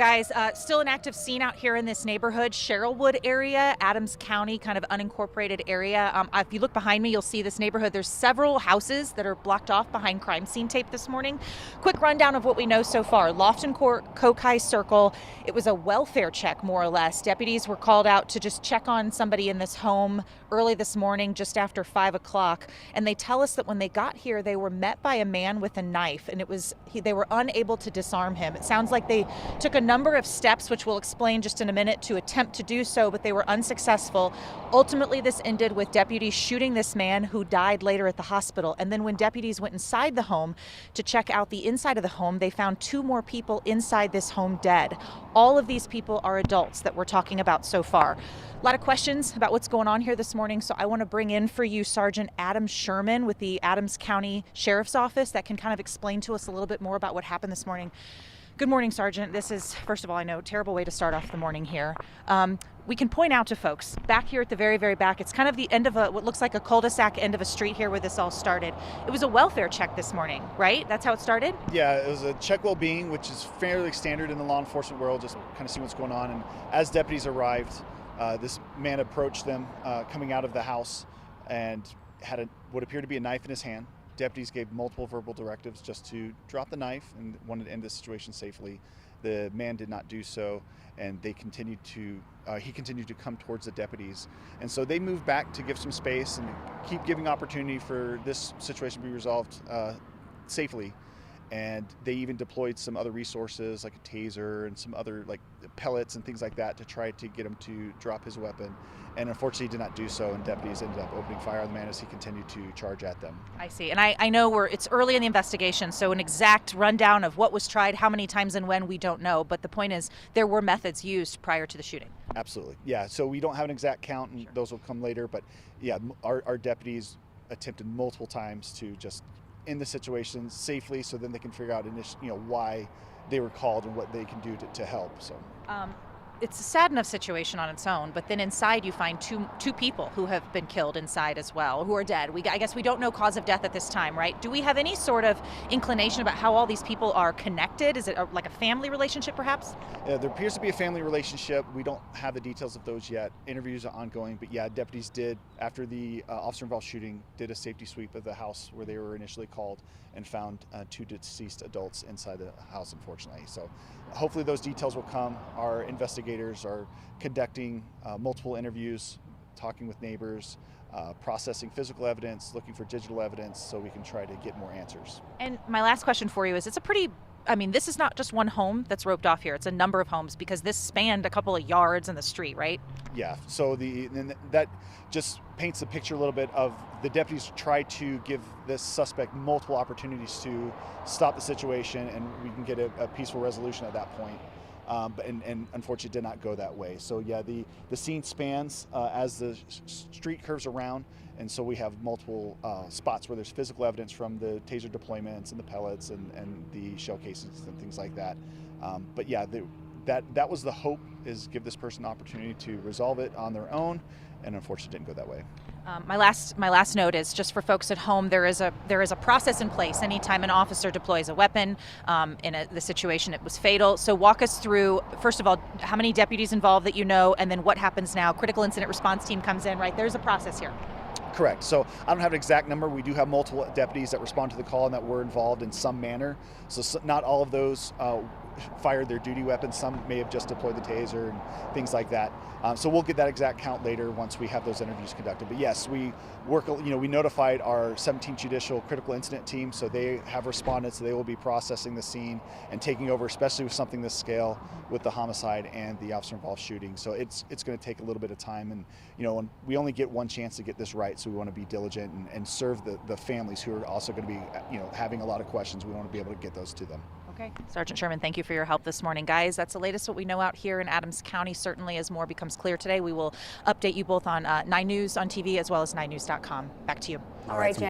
Guys, still an active scene out here in this neighborhood, Sherrillwood area, Adams County, kind of unincorporated area. If you look behind me, you'll see this neighborhood. There's several houses that are blocked off behind crime scene tape this morning. Quick rundown of what we know so far. Lofton Court, Kokai Circle. It was a welfare check, more or less. Deputies were called out to just check on somebody in this home early this morning, just after 5 o'clock. And they tell us that when they got here, they were met by a man with a knife, and they were unable to disarm him. It sounds like they took a number of steps, which we'll explain just in a minute, to attempt to do so, but they were unsuccessful. Ultimately, this ended with deputies shooting this man, who died later at the hospital. And then when deputies went inside the home to check out the inside of the home, they found 2 more people inside this home dead. All of these people are adults that we're talking about so far. A lot of questions about what's going on here this morning, so I want to bring in for you Sergeant Adam Sherman with the Adams County Sheriff's Office that can kind of explain to us a little bit more about what happened this morning. Good morning, Sergeant. This is, first of all, I know, a terrible way to start off the morning here. We can point out to folks, back here at the very, very back, it's kind of the end of what looks like a cul-de-sac end of a street here where this all started. It was a welfare check this morning, right? That's how it started? Yeah, it was a check well-being, which is fairly standard in the law enforcement world, just kind of see what's going on. And as deputies arrived, this man approached them coming out of the house and had what appeared to be a knife in his hand. Deputies gave multiple verbal directives just to drop the knife and wanted to end this situation safely. The man did not do so, and he continued to come towards the deputies. And so they moved back to give some space and keep giving opportunity for this situation to be resolved safely. And they even deployed some other resources like a taser and some other like pellets and things like that to try to get him to drop his weapon. And unfortunately he did not do so, and deputies ended up opening fire on the man as he continued to charge at them. I see. And I know it's early in the investigation, so an exact rundown of what was tried, how many times and when, we don't know. But the point is, there were methods used prior to the shooting. Absolutely. Yeah, so we don't have an exact count, and those will come later. But yeah, our deputies attempted multiple times to just end the situation safely, so then they can figure out why they were called and what they can do to help. So it's a sad enough situation on its own, but then inside you find two people who have been killed inside as well, who are dead. I guess we don't know cause of death at this time, right? Do we have any sort of inclination about how all these people are connected? Is it like a family relationship, perhaps? Yeah, there appears to be a family relationship. We don't have the details of those yet. Interviews are ongoing, but yeah, deputies did, after the officer-involved shooting, did a safety sweep of the house where they were initially called and found 2 deceased adults inside the house, unfortunately. So hopefully those details will come. Our investigators are conducting multiple interviews, talking with neighbors, processing physical evidence, looking for digital evidence, so we can try to get more answers. And my last question for you is, this is not just one home that's roped off here. It's a number of homes, because this spanned a couple of yards in the street, right? Yeah, so that just paints the picture a little bit of the deputies try to give this suspect multiple opportunities to stop the situation, and we can get a peaceful resolution at that point. But unfortunately did not go that way. So yeah, the scene spans as the street curves around, and so we have multiple spots where there's physical evidence from the taser deployments and the pellets and the shell casings and things like that. But yeah, that was the hope, is give this person an opportunity to resolve it on their own, and unfortunately didn't go that way. My last note is just for folks at home. There is a process in place anytime an officer deploys a weapon. In the situation, it was fatal. So walk us through, first of all, how many deputies involved that you know, and then what happens now. Critical incident response team comes in, right? There's a process here. Correct. So I don't have an exact number. We do have multiple deputies that respond to the call and that were involved in some manner. So not all of those fired their duty weapons. Some may have just deployed the taser and things like that. So we'll get that exact count later once we have those interviews conducted. But yes, we notified our 17th Judicial Critical Incident Team, so they have responded, so they will be processing the scene and taking over, especially with something this scale, with the homicide and the officer-involved shooting. So it's going to take a little bit of time, and we only get one chance to get this right, so we want to be diligent and serve the families who are also going to be having a lot of questions. We want to be able to get those to them. Okay. Sergeant Sherman, thank you for your help this morning. Guys, that's the latest what we know out here in Adams County. Certainly, as more becomes clear today, we will update you both on 9 News on TV as well as 9news.com. Back to you. All right, Jen.